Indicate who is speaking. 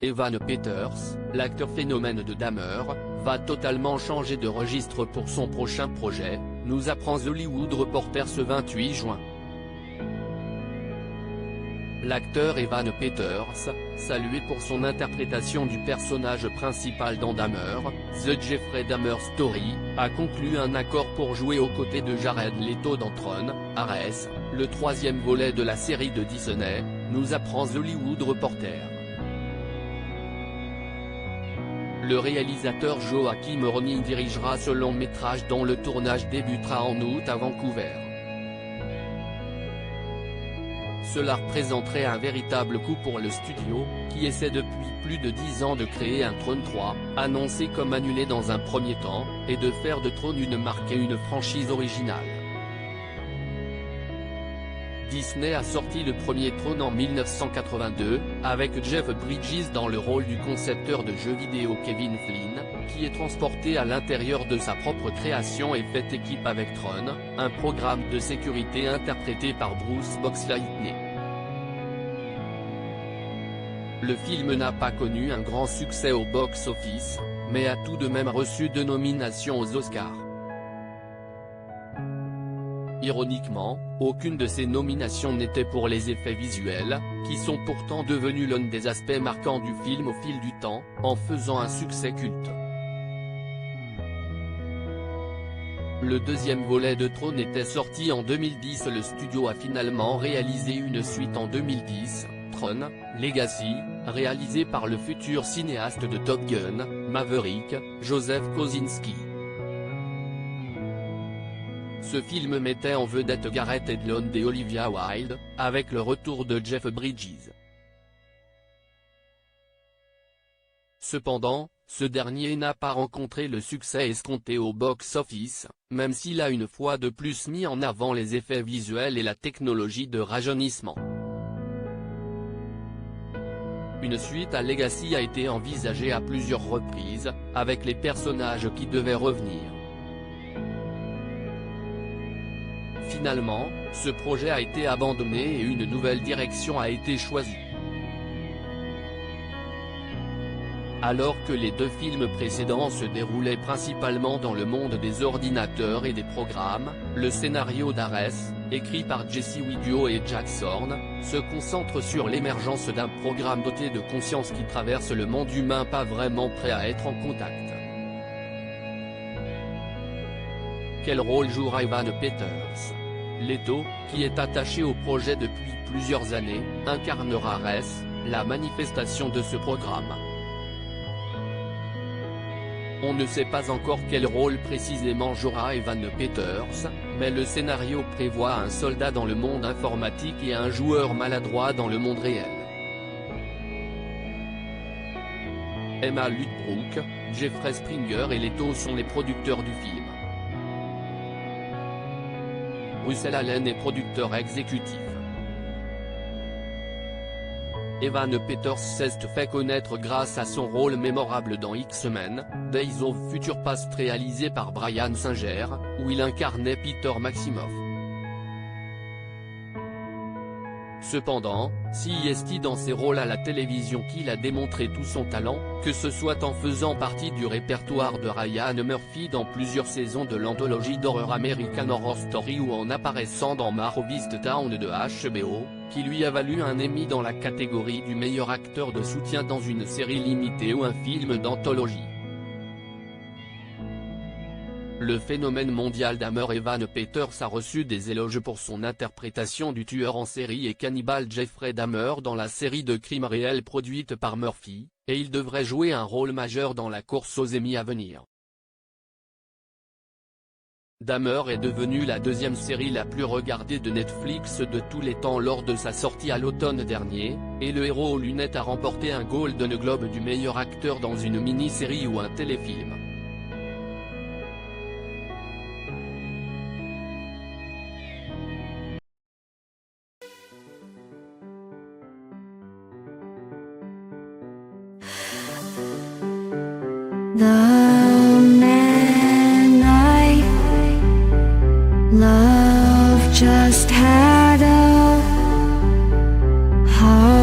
Speaker 1: Evan Peters, l'acteur phénomène de Dahmer, va totalement changer de registre pour son prochain projet, nous apprend The Hollywood Reporter ce 28 juin. L'acteur Evan Peters, salué pour son interprétation du personnage principal dans Dahmer, The Jeffrey Dahmer Story, a conclu un accord pour jouer aux côtés de Jared Leto dans Tron, Ares, le troisième volet de la série de Disney, nous apprend The Hollywood Reporter. Le réalisateur Joachim Ronny dirigera ce long métrage dont le tournage débutera en août à Vancouver. Cela représenterait un véritable coup pour le studio, qui essaie depuis plus de 10 ans de créer un Tron 3, annoncé comme annulé dans un premier temps, et de faire de Tron une marque et une franchise originale. Disney a sorti le premier Tron en 1982, avec Jeff Bridges dans le rôle du concepteur de jeux vidéo Kevin Flynn, qui est transporté à l'intérieur de sa propre création et fait équipe avec Tron, un programme de sécurité interprété par Bruce Boxleitner. Le film n'a pas connu un grand succès au box-office, mais a tout de même reçu 2 nominations aux Oscars. Ironiquement, aucune de ces nominations n'était pour les effets visuels, qui sont pourtant devenus l'un des aspects marquants du film au fil du temps, en faisant un succès culte. Le deuxième volet de Tron était sorti en 2010. Le studio a finalement réalisé une suite en 2010, Tron, Legacy, réalisé par le futur cinéaste de Top Gun, Maverick, Joseph Kosinski. Ce film mettait en vedette Gareth Edlund et Olivia Wilde, avec le retour de Jeff Bridges. Cependant, ce dernier n'a pas rencontré le succès escompté au box-office, même s'il a une fois de plus mis en avant les effets visuels et la technologie de rajeunissement. Une suite à Legacy a été envisagée à plusieurs reprises, avec les personnages qui devaient revenir. Finalement, ce projet a été abandonné et une nouvelle direction a été choisie. Alors que les 2 films précédents se déroulaient principalement dans le monde des ordinateurs et des programmes, le scénario d'Ares, écrit par Jesse Wiggio et Jack Thorne, se concentre sur l'émergence d'un programme doté de conscience qui traverse le monde humain pas vraiment prêt à être en contact. Quel rôle jouera Evan Peters? Leto, qui est attaché au projet depuis plusieurs années, incarnera Ares, la manifestation de ce programme. On ne sait pas encore quel rôle précisément jouera Evan Peters, mais le scénario prévoit un soldat dans le monde informatique et un joueur maladroit dans le monde réel. Emma Ludbrook, Jeffrey Springer et Leto sont les producteurs du film. Russell Allen est producteur exécutif. Evan Peters s'est fait connaître grâce à son rôle mémorable dans X-Men, Days of Future Past réalisé par Bryan Singer, où il incarnait Peter Maximoff. Cependant, c'est dans ses rôles à la télévision qu'il a démontré tout son talent, que ce soit en faisant partie du répertoire de Ryan Murphy dans plusieurs saisons de l'anthologie d'horreur American Horror Story ou en apparaissant dans Harvest Town de HBO, qui lui a valu un Emmy dans la catégorie du meilleur acteur de soutien dans une série limitée ou un film d'anthologie. Le phénomène mondial Dahmer Evan Peters a reçu des éloges pour son interprétation du tueur en série et cannibale Jeffrey Dahmer dans la série de crimes réels produite par Murphy, et il devrait jouer un rôle majeur dans la course aux Emmy à venir. Dahmer est devenue la 2e série la plus regardée de Netflix de tous les temps lors de sa sortie à l'automne dernier, et le héros aux lunettes a remporté un Golden Globe du meilleur acteur dans une mini-série ou un téléfilm.
Speaker 2: The man I love just had a heart